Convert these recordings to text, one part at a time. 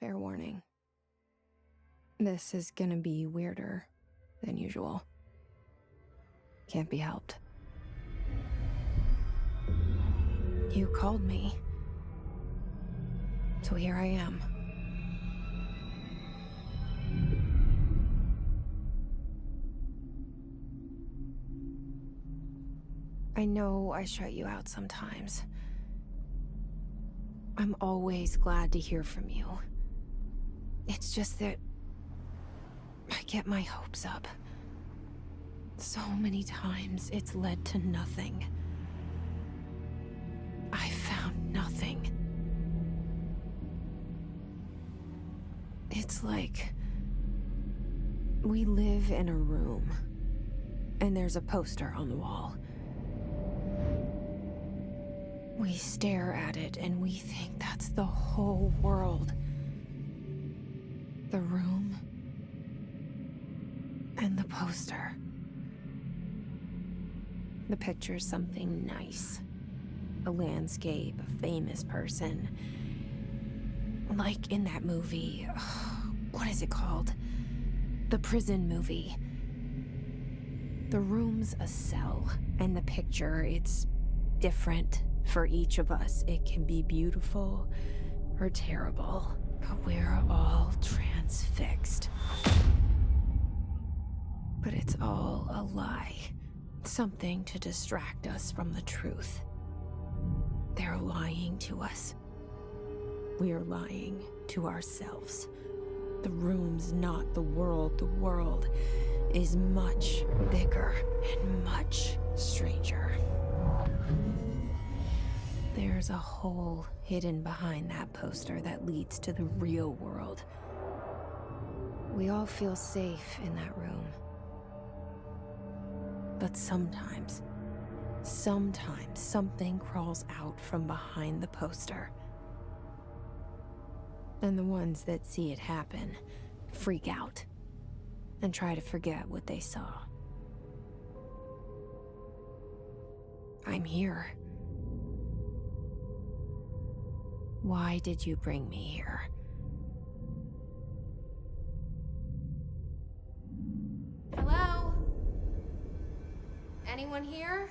Fair warning. This is gonna be weirder than usual. Can't be helped. You called me. So here I am. I know I shut you out sometimes. I'm always glad to hear from you. It's just that I get my hopes up. So many times it's led to nothing. I found nothing. It's like we live in a room, and there's a poster on the wall. We stare at it and we think that's the whole world. The room and the poster. The picture's something nice. A landscape, a famous person. Like in that movie, what is it called? The prison movie. The room's a cell, and the picture, it's different for each of us. It can be beautiful or terrible, but we're all transfixed. But it's all a lie. Something to distract us from the truth. They're lying to us. We're lying to ourselves. The room's not the world. The world is much bigger and much stranger. There's a hole hidden behind that poster that leads to the real world. We all feel safe in that room. But sometimes something crawls out from behind the poster. And the ones that see it happen freak out and try to forget what they saw. I'm here. Why did you bring me here? Hello? Anyone here?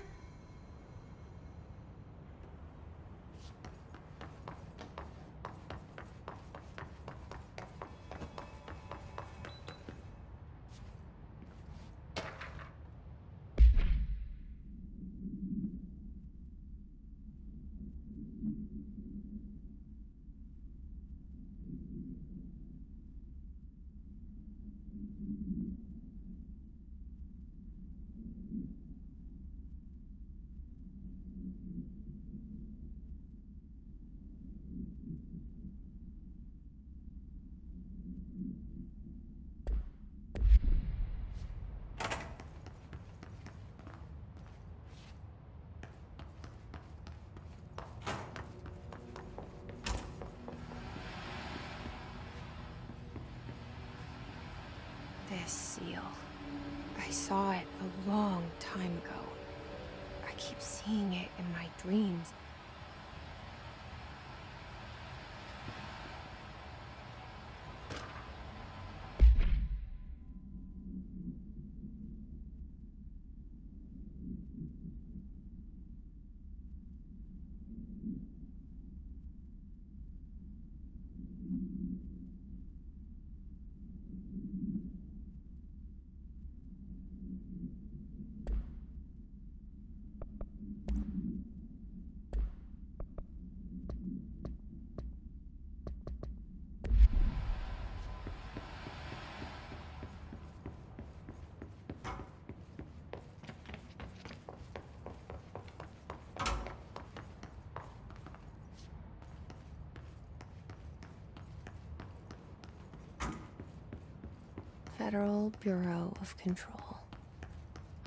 This seal. I saw it a long time ago. I keep seeing it in my dreams. Federal Bureau of Control.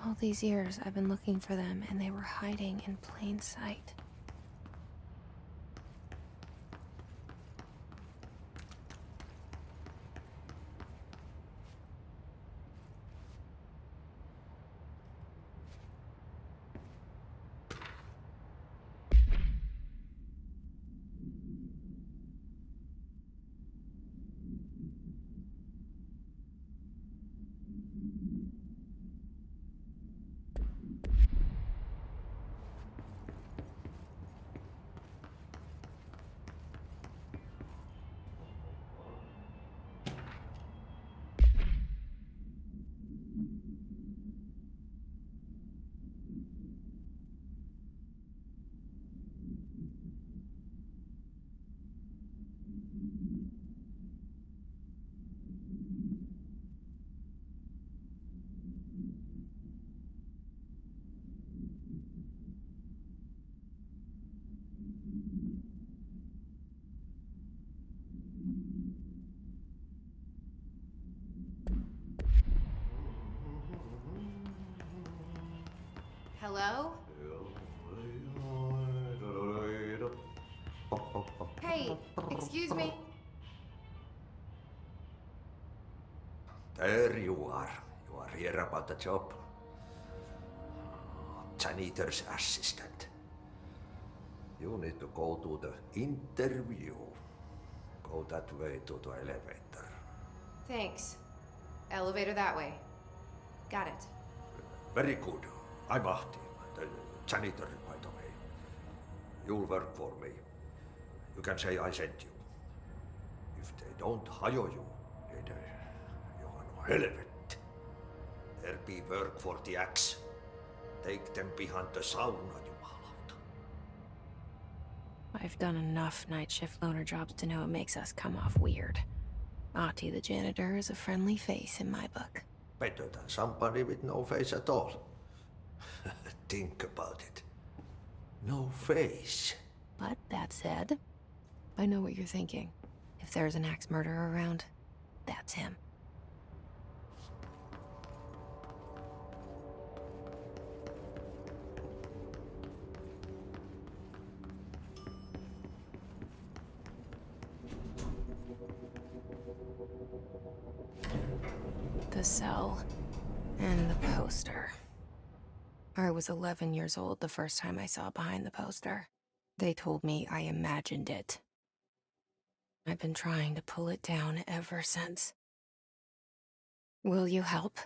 All these years I've been looking for them, and they were hiding in plain sight. Hello? Hey, excuse me. There you are. You are here about the job. Janitor's assistant. You need to go to the interview. Go that way to the elevator. Thanks. Elevator that way. Got it. Very good. I'm Ahti, the janitor, by the way. You'll work for me. You can say I sent you. If they don't hire you, then you are no helvet. There be work for the axe. Take them behind the sauna, jumalauta. I've done enough night shift loner jobs to know it makes us come off weird. Ahti the janitor is a friendly face in my book. Better than somebody with no face at all. Think about it. No face. But that said, I know what you're thinking. If there's an axe murderer around, that's him. The cell and the poster. I was 11 years old the first time I saw behind the poster. They told me I imagined it. I've been trying to pull it down ever since. Will you help?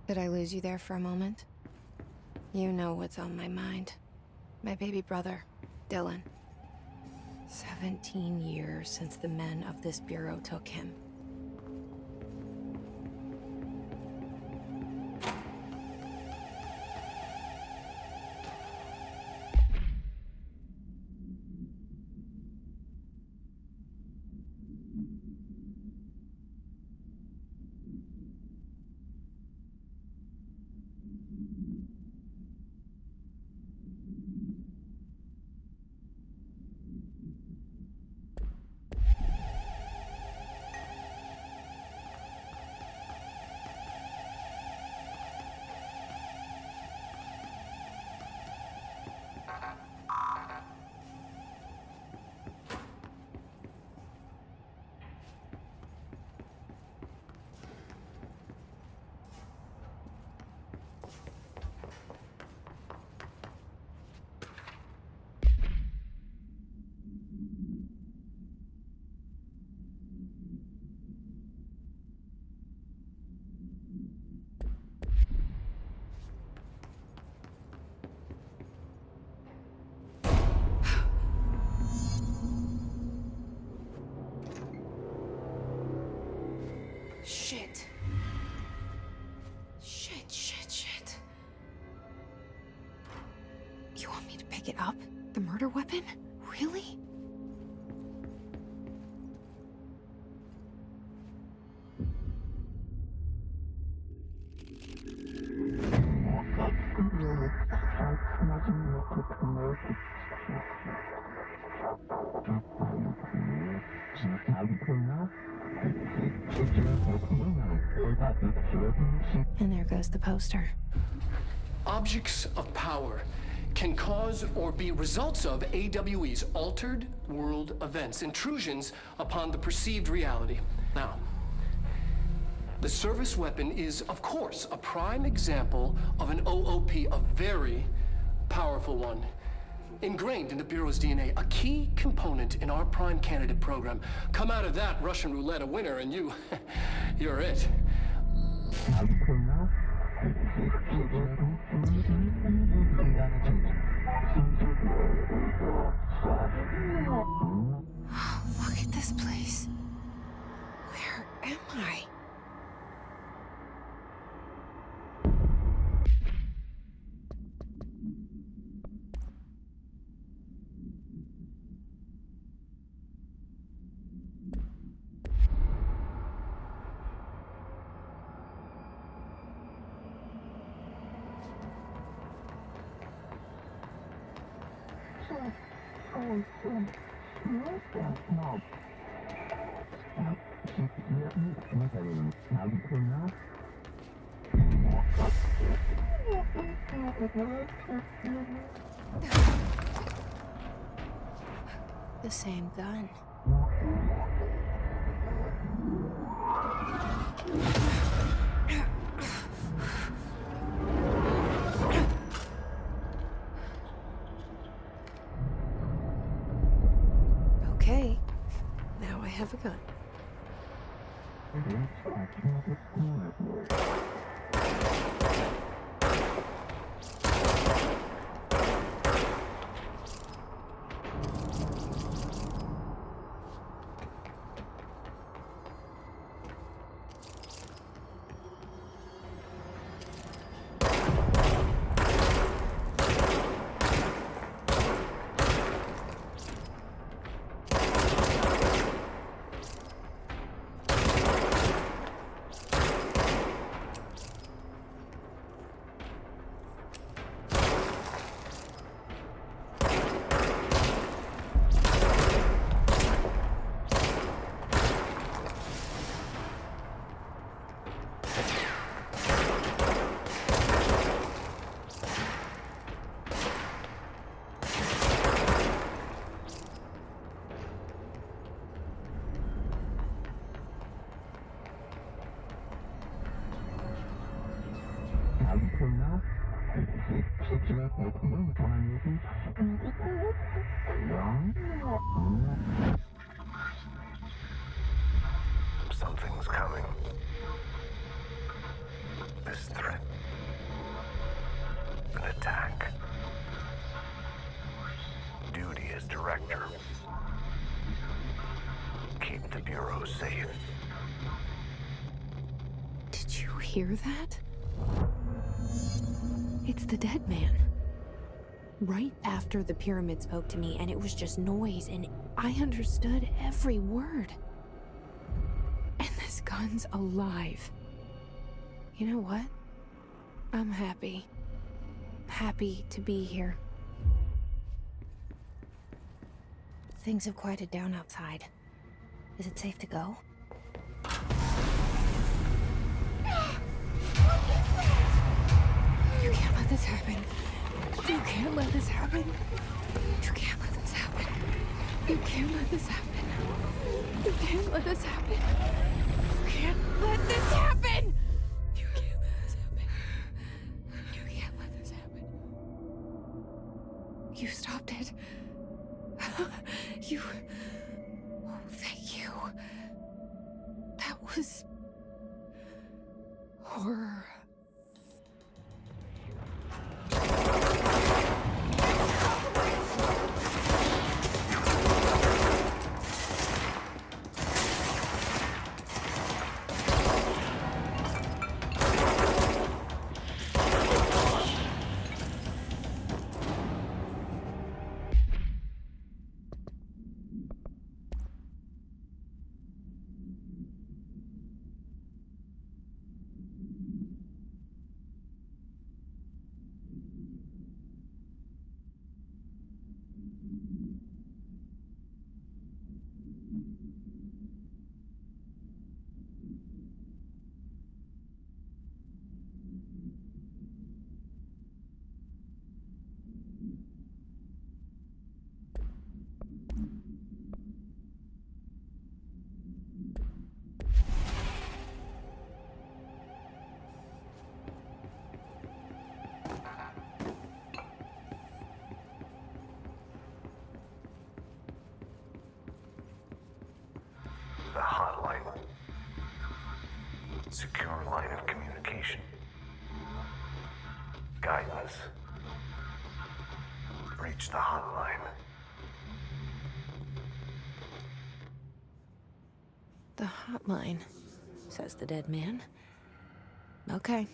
Did I lose you there for a moment? You know what's on my mind. My baby brother, Dylan. 17 years since the men of this bureau took him. Shit. Shit. You want me to pick it up? The murder weapon? Really? And there goes the poster. Objects of power can cause or be results of AWE's altered world events, intrusions upon the perceived reality. Now, The service weapon is, of course, a prime example of an OOP, a very powerful one. Ingrained in the Bureau's DNA, a key component in our prime candidate program. Come out of that Russian roulette a winner and you're it. Look at this place. Where am I? The same gun. Okay, now I have a gun. Something's coming. This threat. An attack. Duty as director. Keep the Bureau safe. Did you hear that? It's the dead man. Right after the pyramid spoke to me, and it was just noise, and I understood every word. And this gun's alive. You know what? I'm happy. Happy to be here. Things have quieted down outside. Is it safe to go? You can't let this happen. You can't let this happen. You can't let this happen. You can't let this happen. You can't let this happen. You can't let this happen. You can't let this happen. You can't let this happen. You stopped it. You... Oh, thank you. That was... horror. secure line of communication. Guidance. Reach the hotline. The hotline, says the dead man. Okay.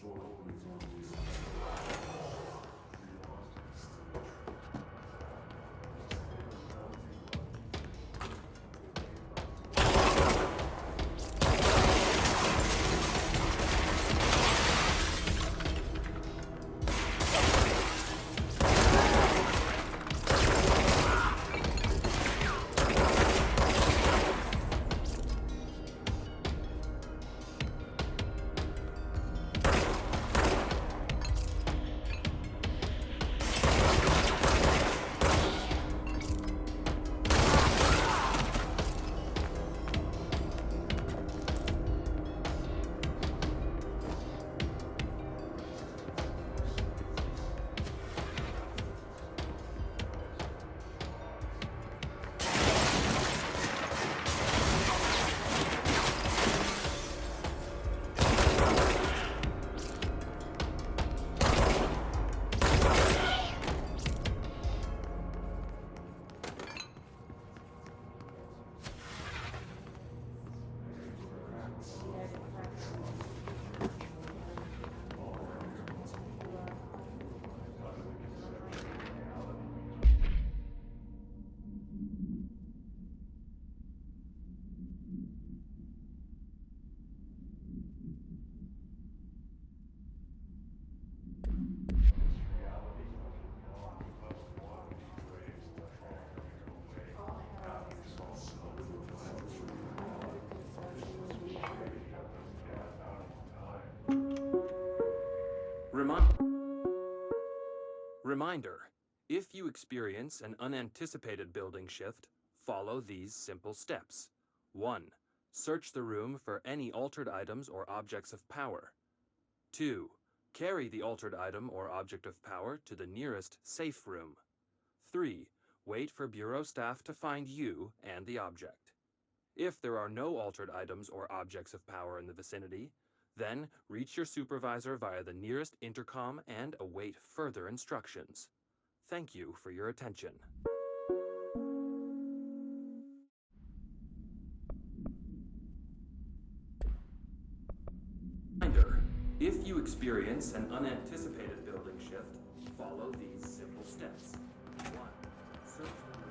Reminder, if you experience an unanticipated building shift, follow these simple steps. 1. Search the room for any altered items or objects of power. 2. Carry the altered item or object of power to the nearest safe room. 3. Wait for Bureau staff to find you and the object. If there are no altered items or objects of power in the vicinity, then reach your supervisor via the nearest intercom and await further instructions. Thank you for your attention. Reminder, if you experience an unanticipated building shift, follow these simple steps. 1. Search the room.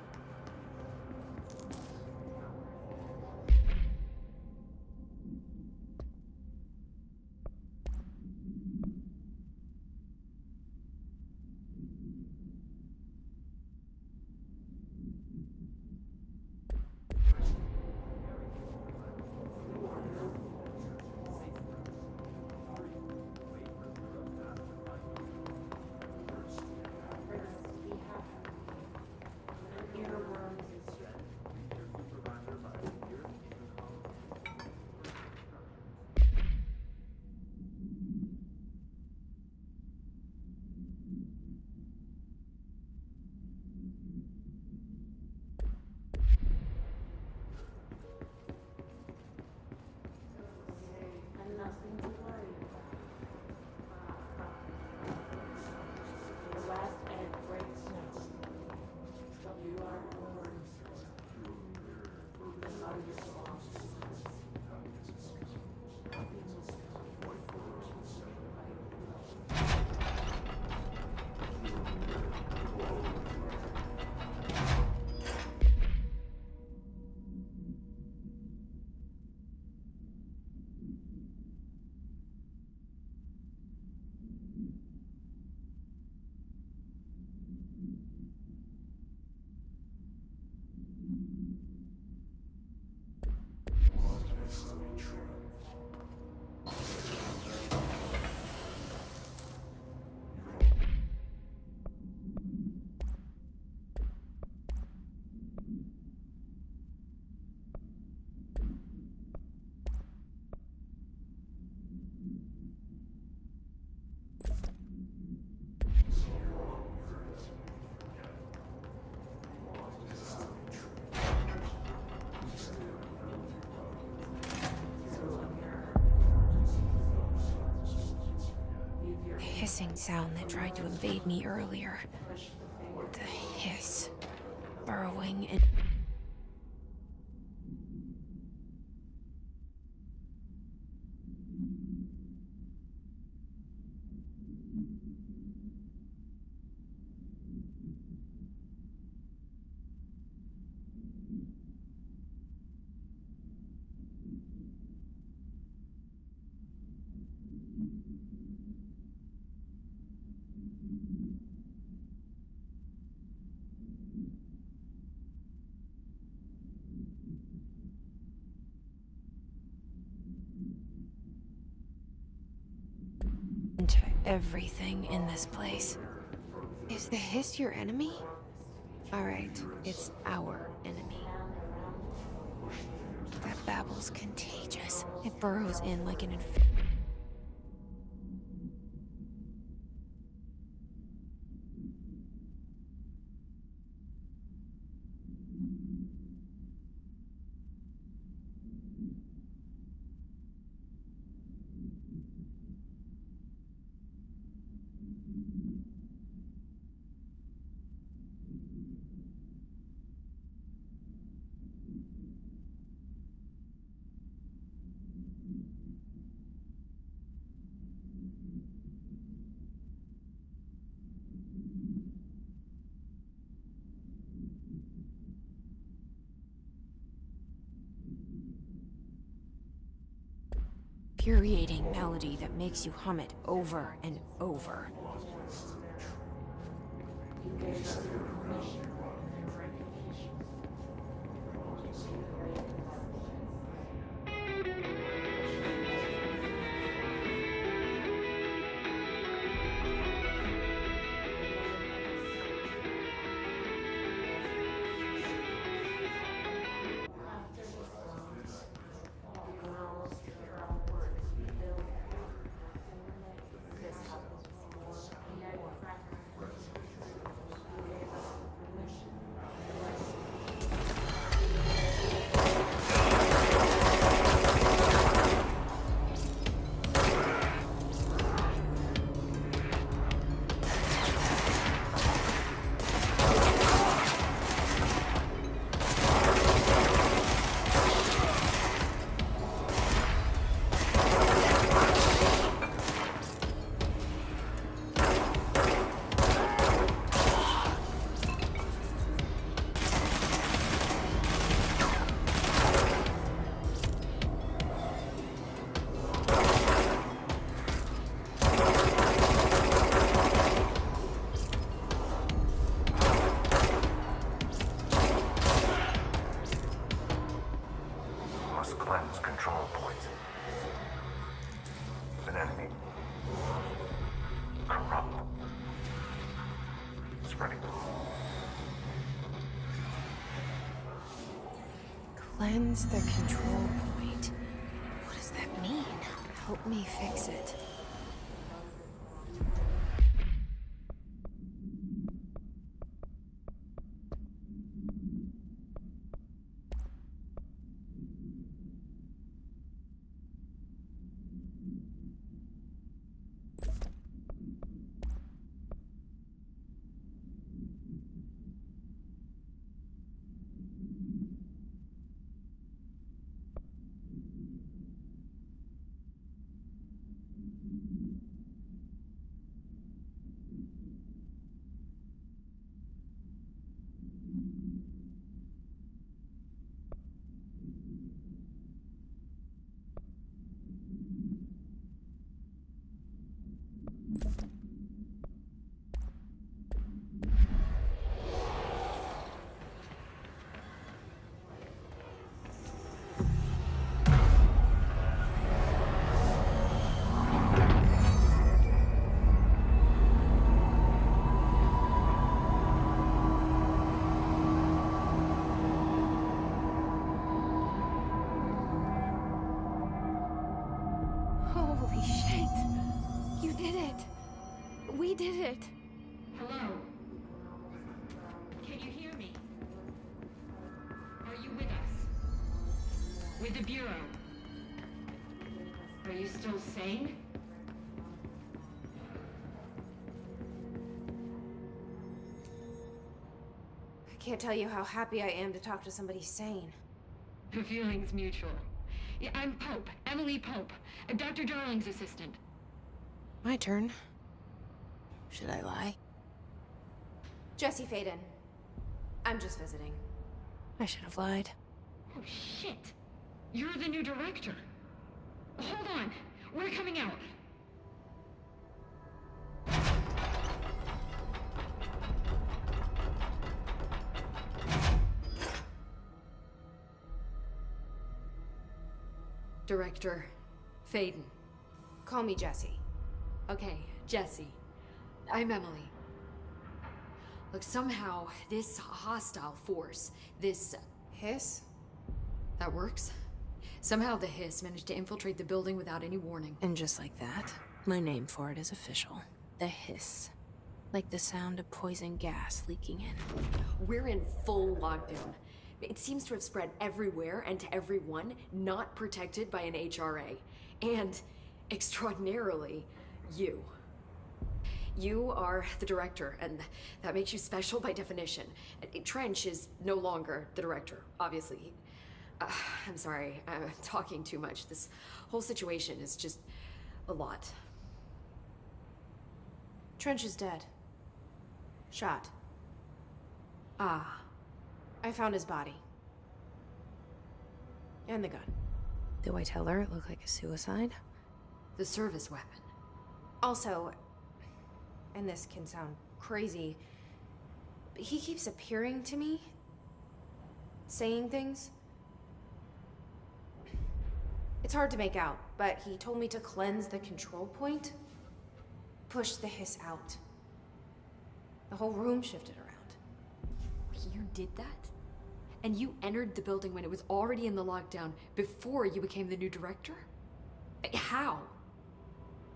hissing sound that tried to invade me earlier. The hiss, burrowing and... into everything in this place. Is the hiss your enemy? Alright, it's our enemy. That babble's contagious. It burrows in like an infuriating melody that makes you hum it over and over. Cleanse control points. An enemy. Corrupt. Spreading. Cleanse the control point. What does that mean? Help me fix it. Holy shit! You did it! We did it! Hello? Can you hear me? Are you with us? With the Bureau? Are you still sane? can't tell you how happy I am to talk to somebody sane. The feeling's mutual. Yeah, I'm Pope, Emily Pope, Dr. Darling's assistant. My turn. Should I lie? Jesse Faden. I'm just visiting. I should have lied. Oh, shit. You're the new director. Hold on. We're coming out. Director Faden. Call me Jesse. Okay, Jesse. I'm Emily. Look, somehow this hostile force, this... Hiss? that works? Somehow the hiss managed to infiltrate the building without any warning. And just like that, my name for it is official. The hiss. Like the sound of poison gas leaking in. We're in full lockdown. It seems to have spread everywhere and to everyone not protected by an HRA. And, extraordinarily, you. You are the director, and that makes you special by definition. Trench is no longer the director, obviously. I'm sorry, I'm talking too much. This whole situation is just a lot. Trench is dead. Shot. Ah. I found his body. And the gun. Do I tell her it looked like a suicide? The service weapon. Also, and this can sound crazy, but he keeps appearing to me, saying things. It's hard to make out, but he told me to cleanse the control point, push the hiss out. The whole room shifted around. You did that? And you entered the building when it was already in the lockdown before you became the new director? How?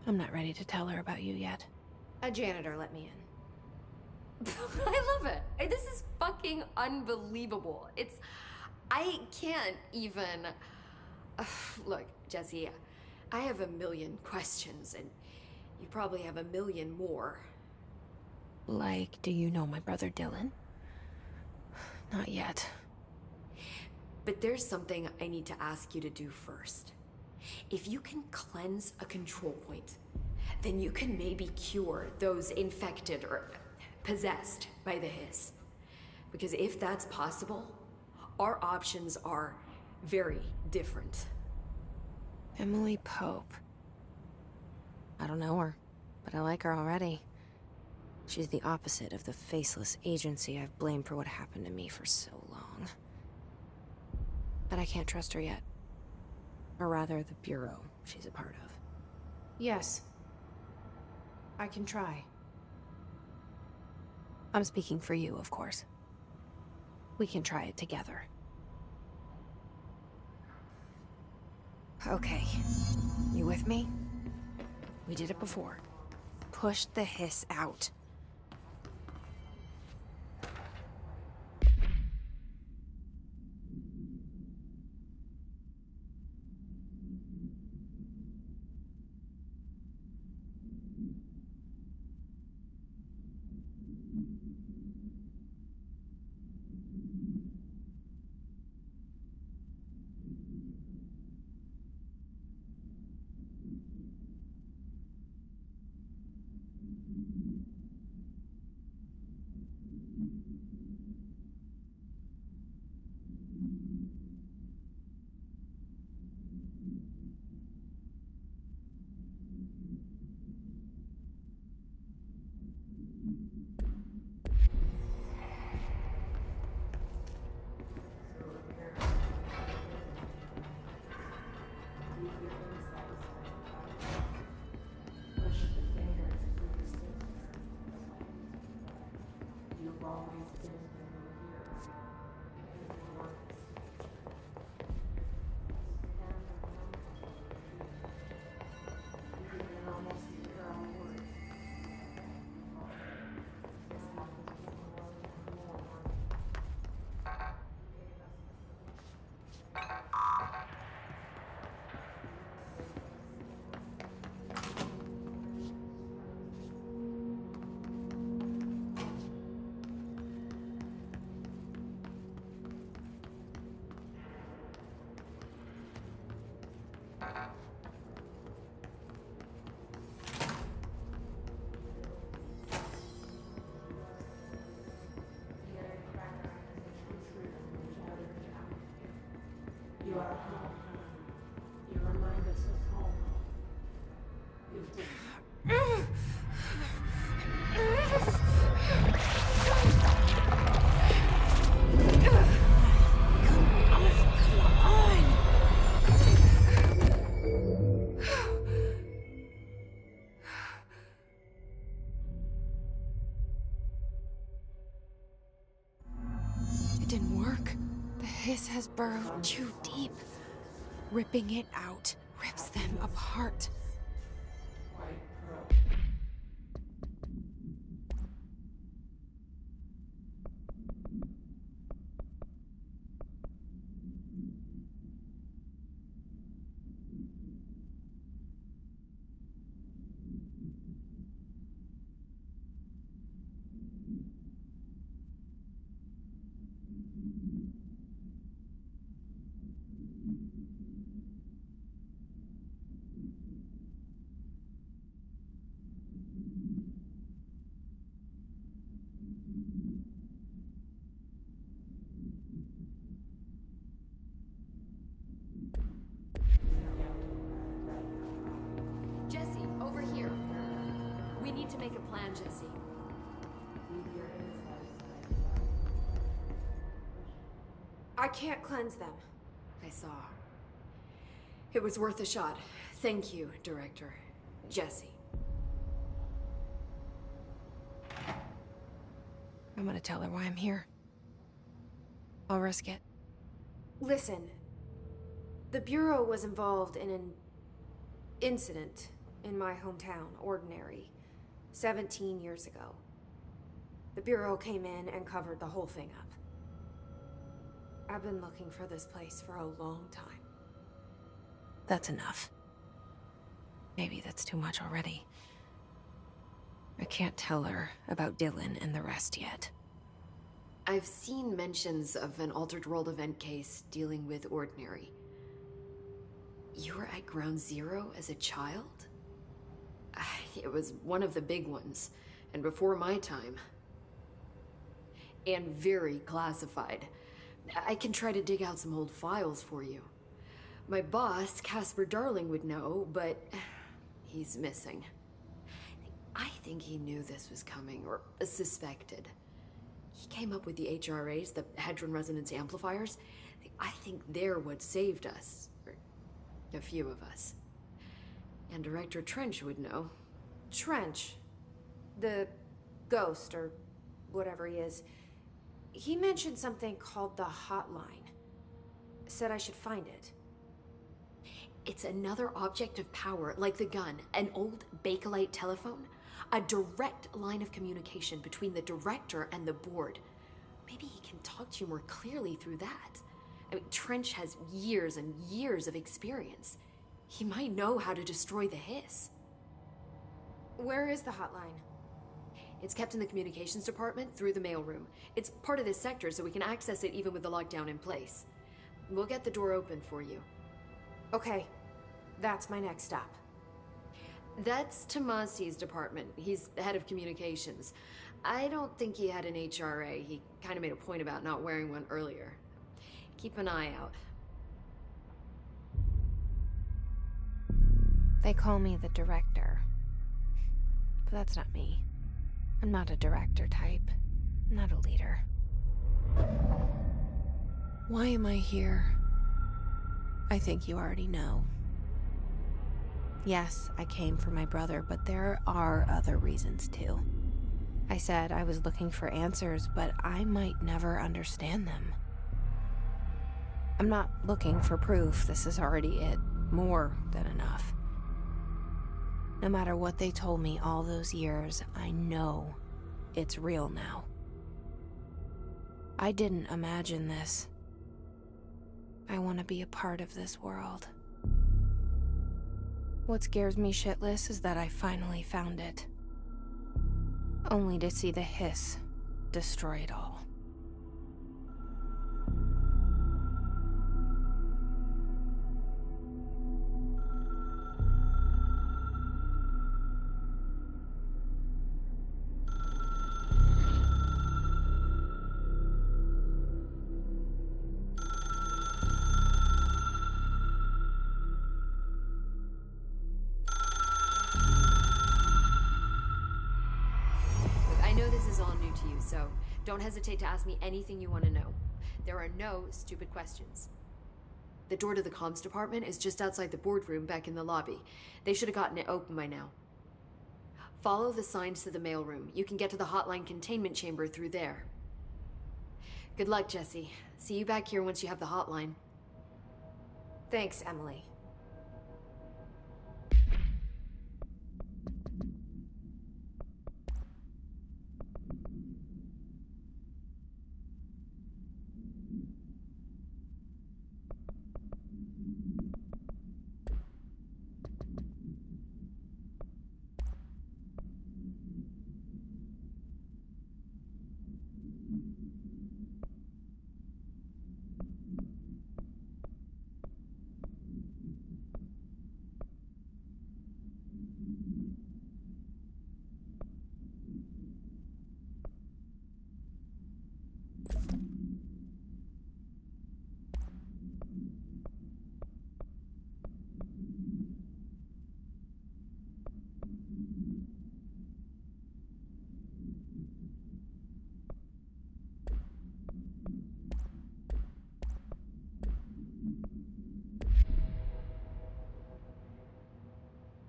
I'm not ready to tell her about you yet. A janitor let me in. I love it. This is fucking unbelievable. I can't even... Look, Jesse, I have a million questions, and you probably have a million more. Like, do you know my brother Dylan? Not yet. But there's something I need to ask you to do first. If you can cleanse a control point, then you can maybe cure those infected or possessed by the hiss. Because if that's possible, our options are very different. Emily Pope. I don't know her, but I like her already. She's the opposite of the faceless agency I've blamed for what happened to me for so long. But I can't trust her yet. Or rather, the bureau she's a part of. Yes. I can try. I'm speaking for you, of course. We can try it together. Okay. You with me? We did it before. Push the hiss out. It didn't work. The hiss has burrowed too deep. Ripping it out rips them apart. Jesse, over here. We need to make a plan, Jesse. I can't cleanse them. I saw. It was worth a shot. Thank you, Director. Jesse. I'm gonna tell her why I'm here. I'll risk it. Listen, the Bureau was involved in an incident in my hometown, Ordinary, 17 years ago. The Bureau came in and covered the whole thing up. I've been looking for this place for a long time. That's enough. Maybe that's too much already. I can't tell her about Dylan and the rest yet. I've seen mentions of an Altered World event case dealing with Ordinary. You were at Ground Zero as a child? It was one of the big ones, and before my time. And very classified. I can try to dig out some old files for you. My boss, 𝘘𝗧𝗏 would know, but he's missing. I think he knew this was coming, or suspected. He came up with the HRAs, the Hadron Resonance Amplifiers. I think they're what saved us. Or a few of us. And Director Trench would know. Trench, the ghost, or whatever he is, he mentioned something called the Hotline. Said I should find it. It's another object of power, like the gun, an old Bakelite telephone. A direct line of communication between the director and the board. Maybe he can talk to you more clearly through that. I mean, Trench has years and years of experience. He might know how to destroy the hiss. Where is the hotline? It's kept in the communications department through the mailroom. It's part of this sector, so we can access it even with the lockdown in place. We'll get the door open for you. Okay, that's my next stop. That's 𝘬𝗫𝗄𝗎's department. He's head of communications. I don't think he had an HRA. He kind of made a point about not wearing one earlier. Keep an eye out. They call me the director. But that's not me. I'm not a director type. I'm not a leader. Why am I here? I think you already know. Yes, I came for my brother, but there are other reasons too. I said I was looking for answers, but I might never understand them. I'm not looking for proof. This is already it. More than enough. No matter what they told me all those years, I know it's real now. I didn't imagine this. I want to be a part of this world. What scares me shitless is that I finally found it. Only to see the hiss destroy it all. so don't hesitate to ask me anything you want to know. There are no stupid questions. The door to the comms department is just outside the boardroom back in the lobby. They should have gotten it open by now. Follow the signs to the mailroom. You can get to the hotline containment chamber through there. Good luck, Jesse. See you back here once you have the hotline. Thanks, Emily.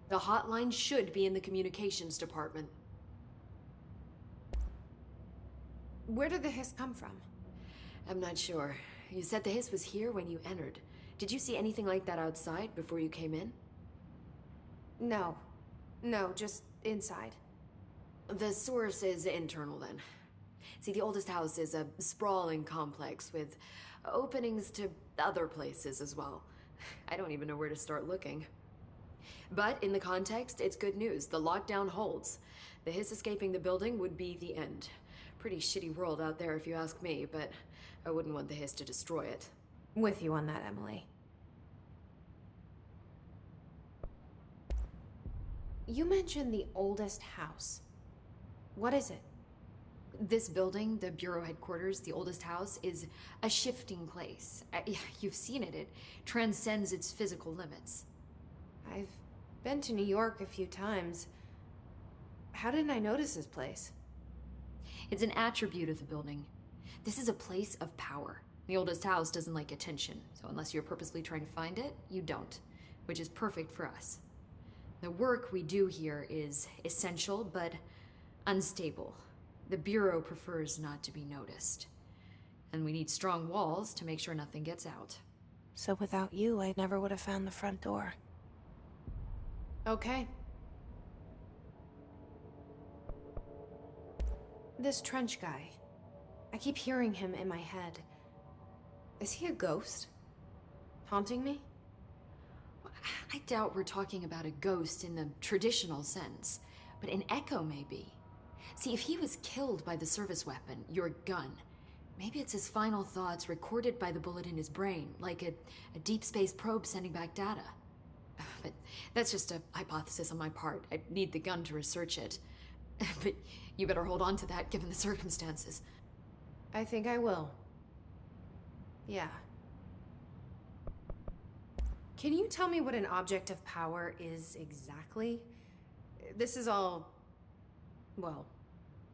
The hotline should be in the communications department. Where did the hiss come from? I'm not sure. You said the hiss was here when you entered. Did you see anything like that outside before you came in? No. No, just inside. The source is internal then. See, the oldest house is a sprawling complex with openings to other places as well. I don't even know where to start looking. But in the context, it's good news. The lockdown holds. The hiss escaping the building would be the end. Pretty shitty world out there if you ask me, but I wouldn't want the hiss to destroy it. With you on that, Emily. You mentioned the oldest house. What is it? This building, the Bureau headquarters, the oldest house, is a shifting place. You've seen it. It transcends its physical limits. I've been to New York a few times. How didn't I notice this place? It's an attribute of the building. This is a place of power. The oldest house doesn't like attention, so unless you're purposely trying to find it, you don't, which is perfect for us. The work we do here is essential, but unstable. The Bureau prefers not to be noticed. And we need strong walls to make sure nothing gets out. So without you, I never would have found the front door. Okay. This trench guy. I keep hearing him in my head. Is he a ghost? Haunting me? I doubt we're talking about a ghost in the traditional sense, but an echo maybe. See, if he was killed by the service weapon, your gun, maybe it's his final thoughts recorded by the bullet in his brain, like a deep space probe sending back data. But that's just a hypothesis on my part. I need the gun to research it. But you better hold on to that given the circumstances. I think I will. Yeah. Can you tell me what an object of power is exactly? This is all, well,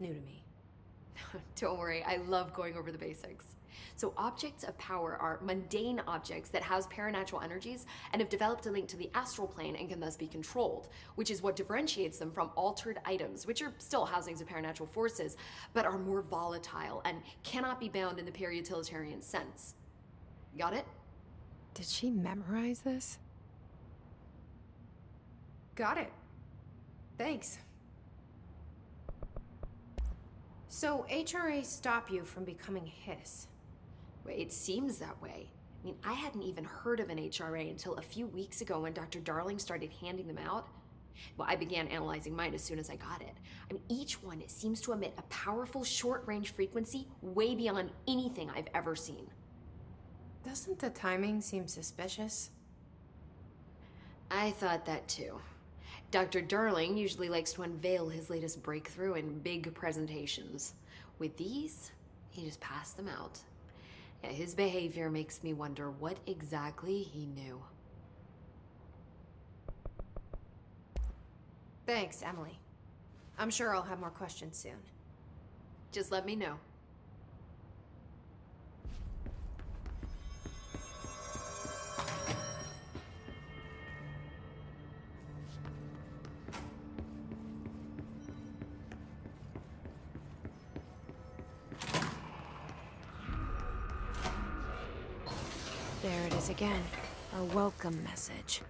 new to me. Don't worry, I love going over the basics. So objects of power are mundane objects that house paranatural energies and have developed a link to the astral plane and can thus be controlled, which is what differentiates them from altered items, which are still housings of paranatural forces, but are more volatile and cannot be bound in the 𝘗𝘀𝗫𝘁𝗃 sense. Got it? Did she memorize this? Got it. Thanks. So HRA stop you from becoming hiss? It seems that way. I mean, I hadn't even heard of an HRA until a few weeks ago when Dr. Darling started handing them out. Well, I began analyzing mine as soon as I got it. I mean, each one seems to emit a powerful short-range frequency way beyond anything I've ever seen. Doesn't the timing seem suspicious? I thought that too. Dr. Darling usually likes to unveil his latest breakthrough in big presentations. With these, he just passed them out. Yeah, his behavior makes me wonder what exactly he knew. Thanks, Emily. I'm sure I'll have more questions soon. Just let me know. There it is again. A welcome message.